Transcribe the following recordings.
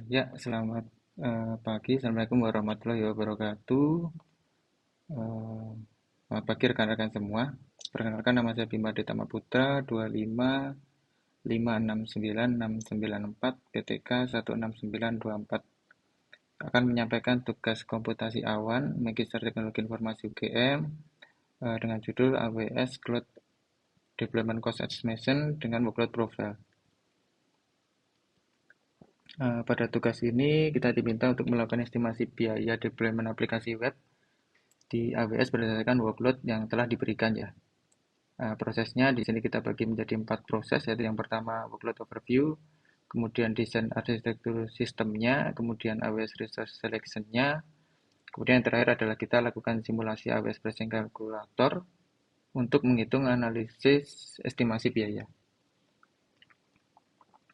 Ya, selamat pagi. Assalamualaikum warahmatullahi wabarakatuh. Selamat pagi rekan-rekan semua. Perkenalkan nama saya Bima Ditama Putra, 255696964, PTK 16924. Akan menyampaikan tugas komputasi awan, Magister Teknologi Informasi UGM, dengan judul AWS Cloud Deployment Cost Estimation dengan workload profile. Pada tugas ini kita diminta untuk melakukan estimasi biaya deployment aplikasi web di AWS berdasarkan workload yang telah diberikan ya. Prosesnya di sini kita bagi menjadi 4 proses, yaitu yang pertama workload overview, kemudian desain arsitektur sistemnya, kemudian AWS resource selection-nya, kemudian yang terakhir adalah kita lakukan simulasi AWS Pricing Calculator untuk menghitung analisis estimasi biaya.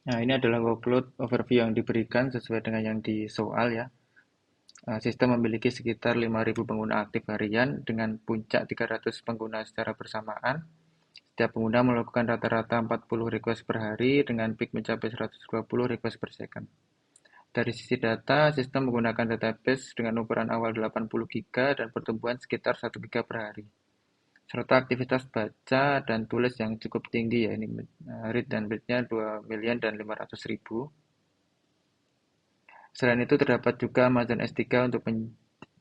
Nah, ini adalah workload overview yang diberikan sesuai dengan yang di soal ya. Sistem memiliki sekitar 5.000 pengguna aktif harian dengan puncak 300 pengguna secara bersamaan. Setiap pengguna melakukan rata-rata 40 request per hari dengan peak mencapai 120 request per second. Dari sisi data, sistem menggunakan database dengan ukuran awal 80 GB dan pertumbuhan sekitar 1 GB per hari. Serta aktivitas baca dan tulis yang cukup tinggi ya, ini read dan read-nya 2.500.000. Selain itu terdapat juga Amazon S3 untuk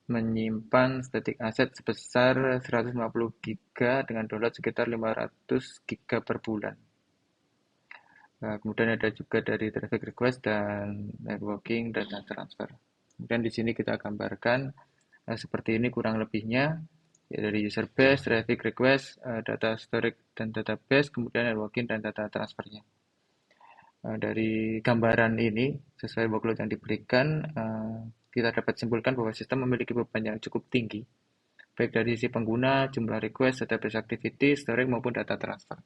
menyimpan static asset sebesar 150 GB dengan download sekitar 500 GB per bulan. Kemudian ada juga dari traffic request dan networking data transfer. Kemudian di sini kita gambarkan seperti ini kurang lebihnya ya, dari user base, traffic request, data storage dan database, kemudian networking dan data transfernya. Dari gambaran ini, sesuai workload yang diberikan, kita dapat simpulkan bahwa sistem memiliki beban yang cukup tinggi, baik dari sisi pengguna, jumlah request, database activity, storage, maupun data transfer.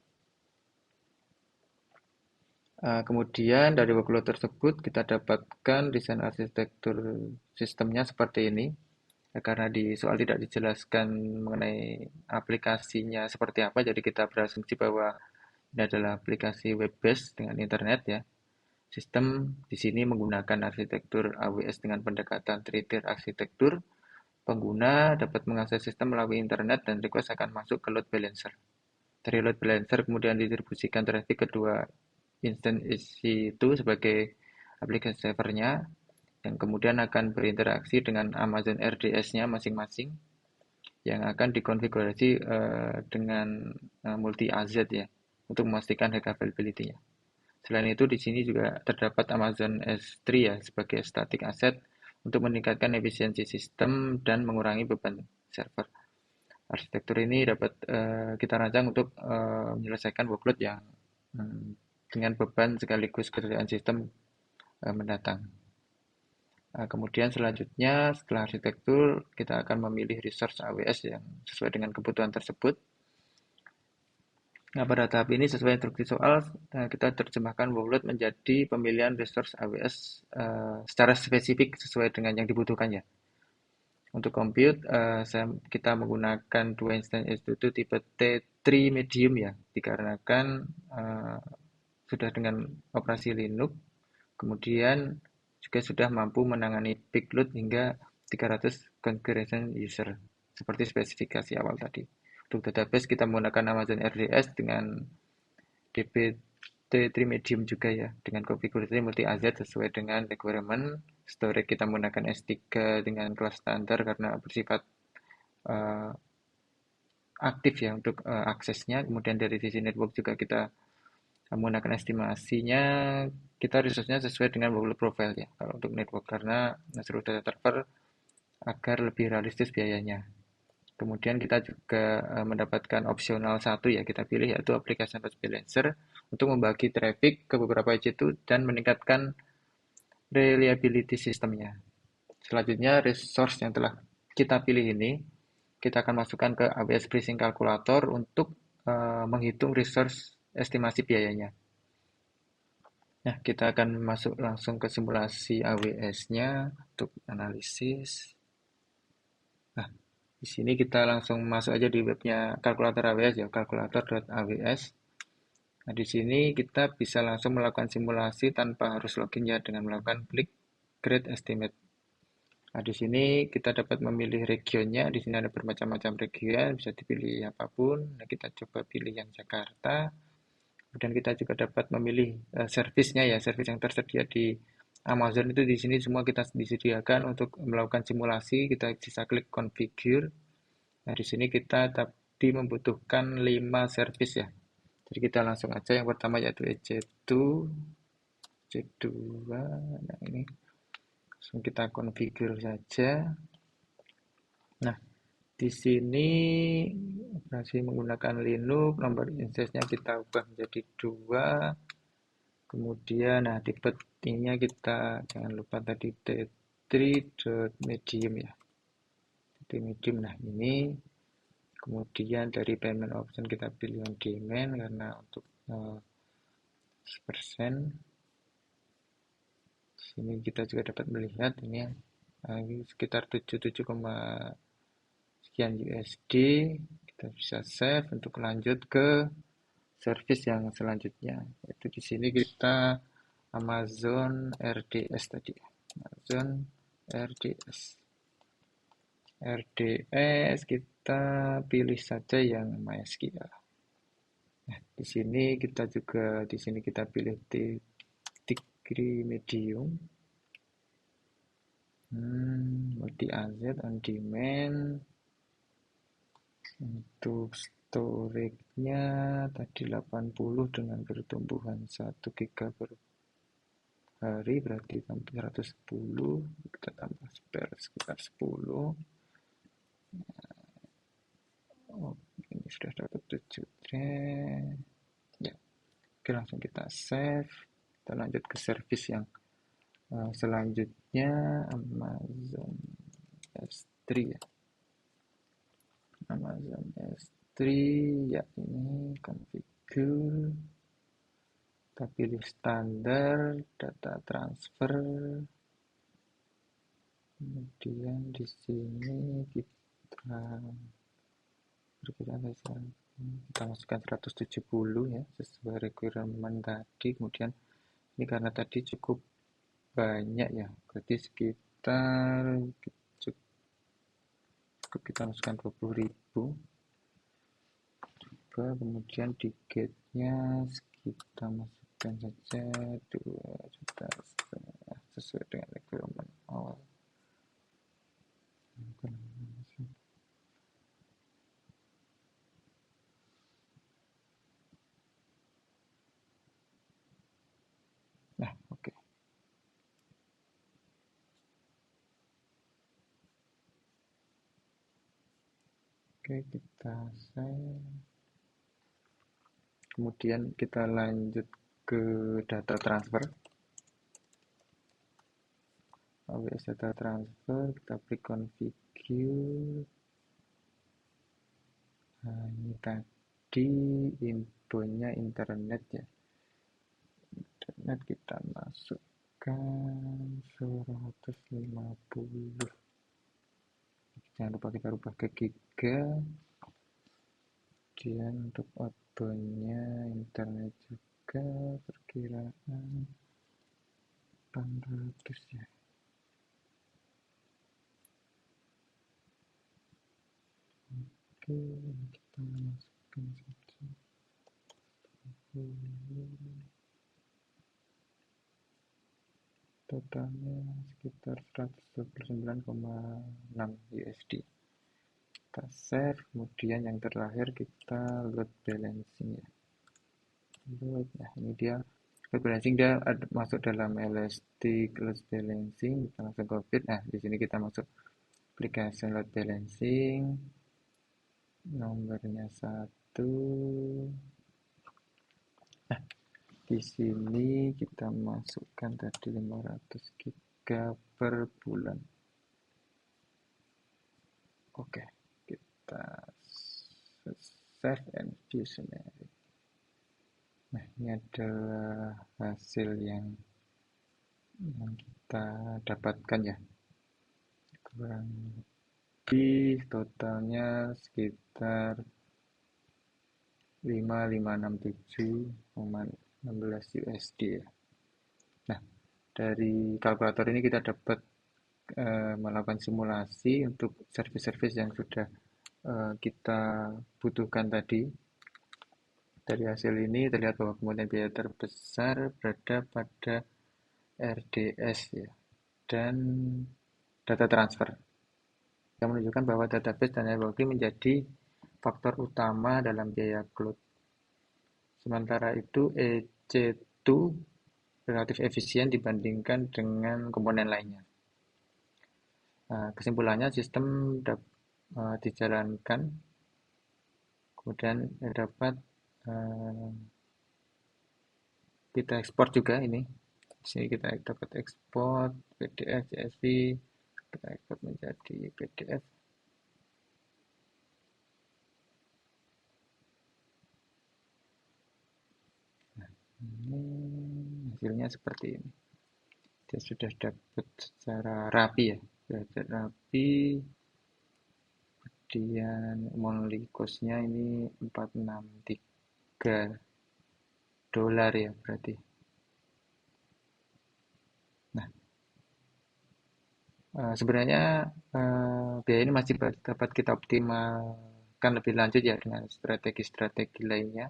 Kemudian dari workload tersebut kita dapatkan desain arsitektur sistemnya seperti ini. Karena di soal tidak dijelaskan mengenai aplikasinya seperti apa, jadi kita berasumsi bahwa ini adalah aplikasi web based dengan internet ya. Sistem di sini menggunakan arsitektur AWS dengan pendekatan three-tier arsitektur. Pengguna dapat mengakses sistem melalui internet dan request akan masuk ke load balancer. Dari load balancer kemudian didistribusikan traffic kedua instance itu sebagai aplikasi servernya yang kemudian akan berinteraksi dengan Amazon RDS-nya masing-masing yang akan dikonfigurasi dengan multi AZ ya untuk memastikan high availability-nya. Selain itu di sini juga terdapat Amazon S3 ya sebagai static asset untuk meningkatkan efisiensi sistem dan mengurangi beban server. Arsitektur ini dapat kita rancang untuk menyelesaikan workload yang dengan beban sekaligus ketersediaan sistem mendatang. Kemudian selanjutnya setelah arsitektur kita akan memilih resource AWS yang sesuai dengan kebutuhan tersebut. Nah, pada tahap ini sesuai instruksi soal kita terjemahkan workload menjadi pemilihan resource AWS secara spesifik sesuai dengan yang dibutuhkan ya. Untuk compute kita menggunakan dua instance S22 tipe T3 medium ya, dikarenakan sudah dengan operasi Linux, kemudian juga sudah mampu menangani peak load hingga 300 configuration user, seperti spesifikasi awal tadi. Untuk database kita menggunakan Amazon RDS dengan DB-T3 medium juga ya, dengan konfigurasi multi AZ sesuai dengan requirement. Storage kita menggunakan S3 dengan kelas standar karena bersifat aktif ya untuk aksesnya. Kemudian dari sisi network juga kita menggunakan estimasinya, kita resource-nya sesuai dengan workload profile ya. Kalau untuk network karena seluruh data server agar lebih realistis biayanya. Kemudian kita juga mendapatkan opsional satu ya kita pilih yaitu application load balancer untuk membagi traffic ke beberapa edge itu dan meningkatkan reliability sistemnya. Selanjutnya resource yang telah kita pilih ini kita akan masukkan ke AWS Pricing Calculator untuk menghitung resource estimasi biayanya. Nah, kita akan masuk langsung ke simulasi AWS-nya untuk analisis. Nah, di sini kita langsung masuk aja di webnya kalkulator AWS ya, calculator.aws. Nah, di sini kita bisa langsung melakukan simulasi tanpa harus login ya dengan melakukan klik grade estimate. Nah, di sini kita dapat memilih regionnya. Di sini ada bermacam-macam region, bisa dipilih apapun. Nah, kita coba pilih yang Jakarta. Kemudian kita juga dapat memilih servisnya ya, servis yang tersedia di Amazon itu di sini semua kita disediakan untuk melakukan simulasi. Kita bisa klik configure. Nah, di sini kita tadi membutuhkan 5 servis ya. Jadi kita langsung aja yang pertama yaitu EC2, EC2. Nah, ini langsung kita configure saja. Nah, di sini operasi menggunakan Linux, nomor instansinya kita ubah menjadi 2. Kemudian, nah tipe ininya kita jangan lupa tadi T3.medium ya. T3.medium. Nah, ini kemudian dari payment option kita pilih on demand karena untuk persen. Sini kita juga dapat melihat ini sekitar 77, sekian USD. Kita bisa save untuk lanjut ke service yang selanjutnya. Yaitu di sini kita Amazon RDS tadi. Amazon RDS. RDS kita pilih saja yang MySQL. Nah, di sini kita pilih degree medium. Multi asset on demand. Untuk storage-nya tadi 80 dengan pertumbuhan 1 GB per hari berarti tambah 110, kita tambah spare sekitar 10. Oh, ini sudah dapat 7 thread. Ya, oke, langsung kita save. Kita lanjut ke service yang selanjutnya Amazon S3 ya. Amazon S3 ya, ini configure. Kita pilih standar data transfer. Kemudian di sini kita masukkan 170 ya sesuai requirement tadi. Kemudian ini karena tadi cukup banyak ya, berarti sekitar cukup kita masukkan 20.000. Kemudian di gate-nya kita masukkan saja 2 juta sesuai dengan requirement awal. Nah, oke. Oke, kita save. Kemudian kita lanjut ke data transfer. AWS data transfer, kita klik configure. Nah, ini tadi infonya internet ya. Internet kita masukkan 150. Jangan lupa kita rubah ke giga. Kemudian untuk outbound-nya internet juga perkiraan 800 ya. Oke, kita masukkan saja. Totalnya sekitar 129,6 USD. Kita save, kemudian yang terakhir kita load balancing ya. Load, nah ini dia load balancing, dia masuk dalam Elastic load balancing. Kita langsung copy. Nah, di sini kita masuk aplikasi load balancing. Nomornya 1. Nah, di sini kita masukkan tadi 500 giga per bulan. Oke, kita save and view summary. Nah, ini adalah hasil yang kita dapatkan ya. Kurang lebih totalnya sekitar 5.567,16 USD ya. Nah, Dari kalkulator ini kita dapat melakukan simulasi untuk service-service yang sudah kita butuhkan tadi. Dari hasil ini terlihat bahwa kemudian biaya terbesar berada pada RDS ya, dan data transfer, yang menunjukkan bahwa database dan networking menjadi faktor utama dalam biaya cloud. Sementara itu EC2 relatif efisien dibandingkan dengan komponen lainnya. Kesimpulannya sistem dijalankan, kemudian dapat uh, kita ekspor juga ini. Di sini kita dapat ekspor PDF, CSV, kita ekspor menjadi PDF. Ini hasilnya seperti ini. Dia sudah dapat secara rapi ya, sudah rapi. Kemudian monthly cost-nya ini 463 dolar ya berarti. Nah, sebenarnya biaya ini masih dapat kita optimalkan lebih lanjut ya dengan strategi-strategi lainnya.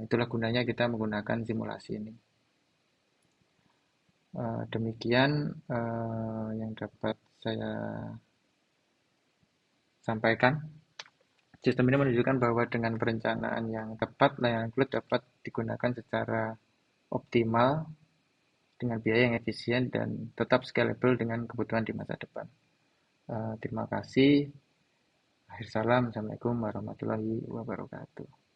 Itulah gunanya kita menggunakan simulasi ini. Demikian yang dapat saya sampaikan. Sistem ini menunjukkan bahwa dengan perencanaan yang tepat, layanan cloud dapat digunakan secara optimal dengan biaya yang efisien dan tetap scalable dengan kebutuhan di masa depan. Terima kasih. Akhir salam. Assalamualaikum warahmatullahi wabarakatuh.